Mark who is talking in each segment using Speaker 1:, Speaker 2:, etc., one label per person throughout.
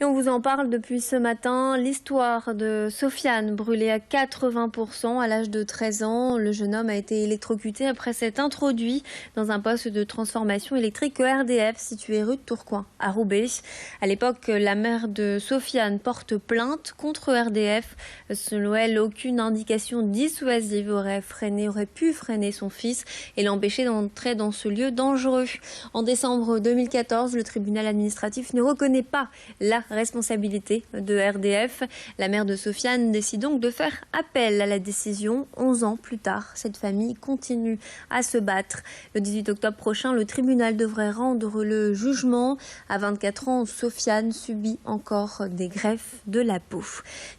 Speaker 1: Et on vous en parle depuis ce matin. L'histoire de Sofiane, brûlé à 80% à l'âge de 13 ans. Le jeune homme a été électrocuté après s'être introduit dans un poste de transformation électrique ERDF situé rue de Tourcoing à Roubaix. À l'époque, la mère de Sofiane porte plainte contre ERDF. Selon elle, aucune indication dissuasive aurait pu freiner son fils et l'empêcher d'entrer dans ce lieu dangereux. En décembre 2014, le tribunal administratif ne reconnaît pas la responsabilité de RDF. La mère de Sofiane décide donc de faire appel à la décision. 11 ans plus tard, cette famille continue à se battre. Le 18 octobre prochain, le tribunal devrait rendre le jugement. À 24 ans, Sofiane subit encore des greffes de la peau.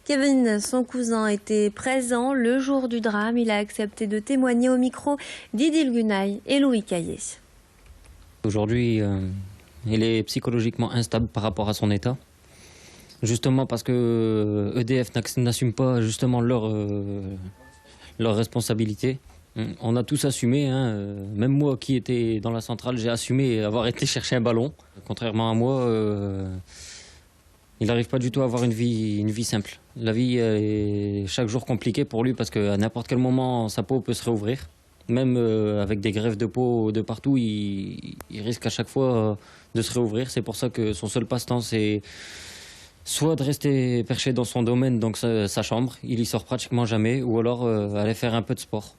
Speaker 1: Kevin, son cousin, était présent le jour du drame. Il a accepté de témoigner au micro d'Idil Gunaï et Louis Caillé.
Speaker 2: Aujourd'hui, il est psychologiquement instable par rapport à son état. Justement parce que EDF n'assume pas justement leur responsabilité. On a tous assumé, hein. Même moi qui étais dans la centrale, j'ai assumé avoir été chercher un ballon. Contrairement à moi, il n'arrive pas du tout à avoir une vie simple. La vie est chaque jour compliquée pour lui parce qu'à n'importe quel moment, sa peau peut se réouvrir. Même avec des greffes de peau de partout, il risque à chaque fois de se réouvrir. C'est pour ça que son seul passe-temps, c'est soit de rester perché dans son domaine, donc sa chambre, il y sort pratiquement jamais, ou alors aller faire un peu de sport.